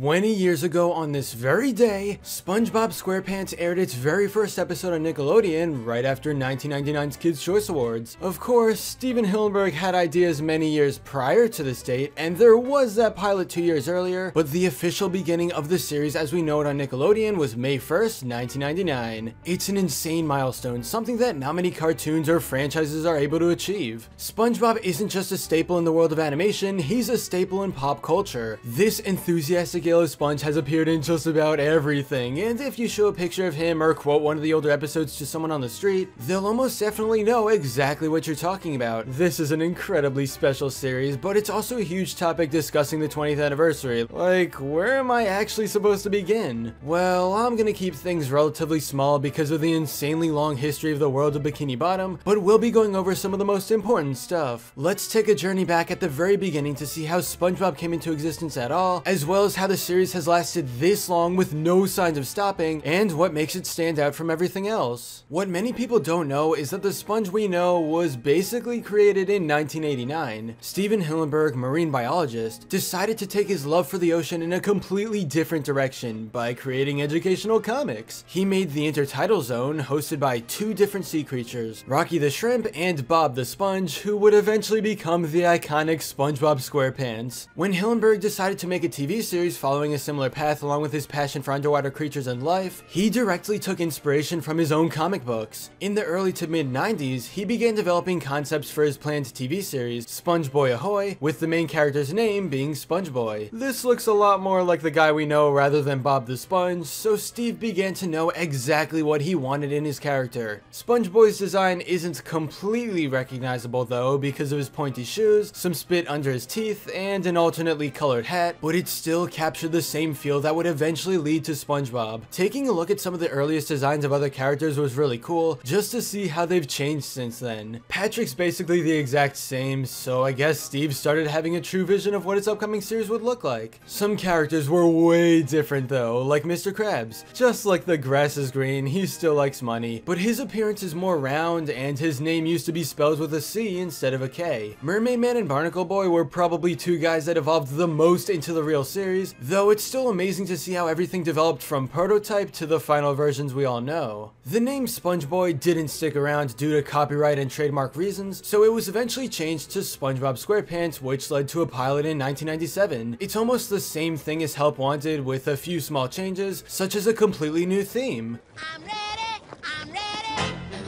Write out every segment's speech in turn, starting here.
20 years ago on this very day, Spongebob Squarepants aired its very first episode on Nickelodeon right after 1999's Kids' Choice Awards. Of course, Steven Hillenburg had ideas many years prior to this date, and there was that pilot 2 years earlier, but the official beginning of the series as we know it on Nickelodeon was May 1st, 1999. It's an insane milestone, something that not many cartoons or franchises are able to achieve. SpongeBob isn't just a staple in the world of animation, he's a staple in pop culture. This enthusiastic yellow sponge has appeared in just about everything, and if you show a picture of him or quote one of the older episodes to someone on the street, they'll almost definitely know exactly what you're talking about. This is an incredibly special series, but it's also a huge topic discussing the 20th anniversary. Like, where am I actually supposed to begin? Well, I'm gonna keep things relatively small because of the insanely long history of the world of Bikini Bottom, but we'll be going over some of the most important stuff. Let's take a journey back at the very beginning to see how SpongeBob came into existence at all, as well as how the series has lasted this long with no signs of stopping, and what makes it stand out from everything else. What many people don't know is that the sponge we know was basically created in 1989. Steven Hillenburg, marine biologist, decided to take his love for the ocean in a completely different direction by creating educational comics. He made the Intertidal Zone, hosted by two different sea creatures, Rocky the Shrimp and Bob the Sponge, who would eventually become the iconic SpongeBob Squarepants. When Hillenburg decided to make a TV series following a similar path along with his passion for underwater creatures and life, he directly took inspiration from his own comic books. In the early to mid 90s, he began developing concepts for his planned TV series, SpongeBoy Ahoy, with the main character's name being SpongeBoy. This looks a lot more like the guy we know rather than Bob the Sponge, so Steve began to know exactly what he wanted in his character. SpongeBoy's design isn't completely recognizable though because of his pointy shoes, some spit under his teeth, and an alternately colored hat, but it still captured the same feel that would eventually lead to SpongeBob. Taking a look at some of the earliest designs of other characters was really cool, just to see how they've changed since then. Patrick's basically the exact same, so I guess Steve started having a true vision of what his upcoming series would look like. Some characters were way different though, like Mr. Krabs. Just like the grass is green, he still likes money, but his appearance is more round, and his name used to be spelled with a C instead of a K. Mermaid Man and Barnacle Boy were probably two guys that evolved the most into the real series, though it's still amazing to see how everything developed from prototype to the final versions we all know. The name SpongeBoy didn't stick around due to copyright and trademark reasons, so it was eventually changed to SpongeBob Squarepants, which led to a pilot in 1997. It's almost the same thing as Help Wanted with a few small changes, such as a completely new theme. I'm ready,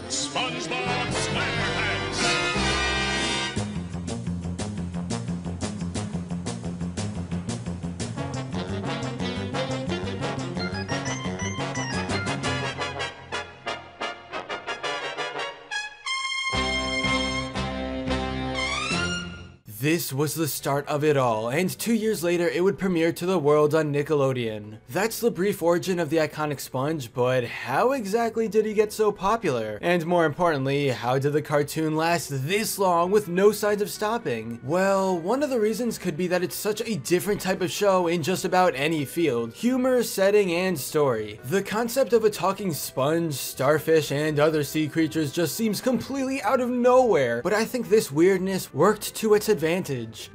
SpongeBob Squarepants. This was the start of it all, and 2 years later it would premiere to the world on Nickelodeon. That's the brief origin of the iconic sponge, but how exactly did he get so popular? And more importantly, how did the cartoon last this long with no signs of stopping? Well, one of the reasons could be that it's such a different type of show in just about any field: humor, setting, and story. The concept of a talking sponge, starfish, and other sea creatures just seems completely out of nowhere, but I think this weirdness worked to its advantage.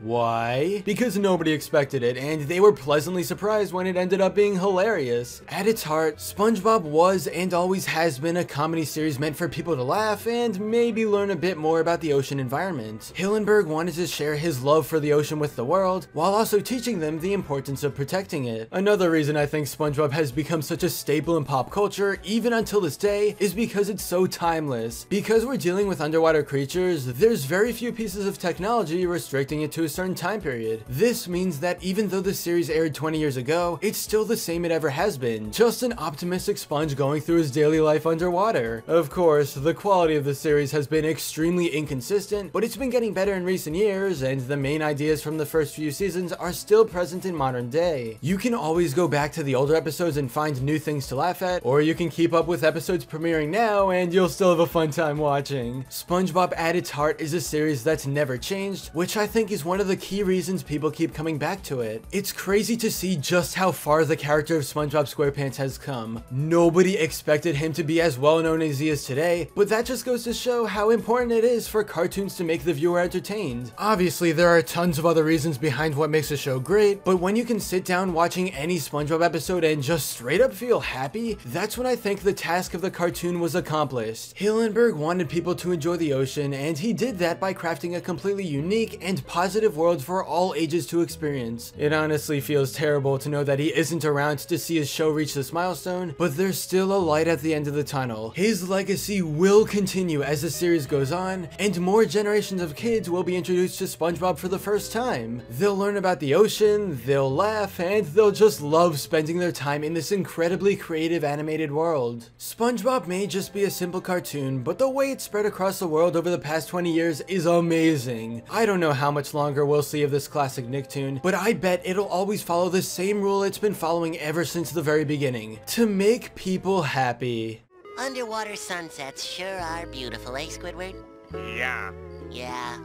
Why? Because nobody expected it, and they were pleasantly surprised when it ended up being hilarious. At its heart, SpongeBob was and always has been a comedy series meant for people to laugh and maybe learn a bit more about the ocean environment. Hillenburg wanted to share his love for the ocean with the world, while also teaching them the importance of protecting it. Another reason I think SpongeBob has become such a staple in pop culture, even until this day, is because it's so timeless. Because we're dealing with underwater creatures, there's very few pieces of technology restricting it to a certain time period. This means that even though the series aired 20 years ago, it's still the same it ever has been, just an optimistic sponge going through his daily life underwater. Of course, the quality of the series has been extremely inconsistent, but it's been getting better in recent years, and the main ideas from the first few seasons are still present in modern day. You can always go back to the older episodes and find new things to laugh at, or you can keep up with episodes premiering now and you'll still have a fun time watching. SpongeBob at its heart is a series that's never changed, which which I think is one of the key reasons people keep coming back to it. It's crazy to see just how far the character of SpongeBob SquarePants has come. Nobody expected him to be as well known as he is today, but that just goes to show how important it is for cartoons to make the viewer entertained. Obviously, there are tons of other reasons behind what makes a show great, but when you can sit down watching any SpongeBob episode and just straight up feel happy, that's when I think the task of the cartoon was accomplished. Hillenburg wanted people to enjoy the ocean, and he did that by crafting a completely unique and positive world for all ages to experience. It honestly feels terrible to know that he isn't around to see his show reach this milestone, but there's still a light at the end of the tunnel. His legacy will continue as the series goes on, and more generations of kids will be introduced to SpongeBob for the first time. They'll learn about the ocean, they'll laugh, and they'll just love spending their time in this incredibly creative animated world. SpongeBob may just be a simple cartoon, but the way it's spread across the world over the past 20 years is amazing. I don't know how much longer we'll see of this classic Nicktoon, but I bet it'll always follow the same rule it's been following ever since the very beginning: to make people happy. Underwater sunsets sure are beautiful, eh, Squidward? Yeah. Yeah.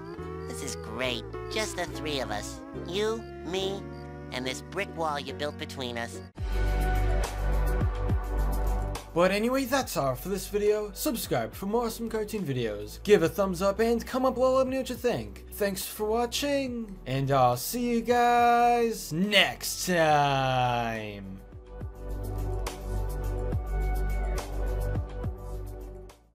This is great. Just the three of us. You, me, and this brick wall you built between us. But anyway, that's all for this video. Subscribe for more awesome cartoon videos. Give a thumbs up and comment below, let me know what you think. Thanks for watching, and I'll see you guys next time.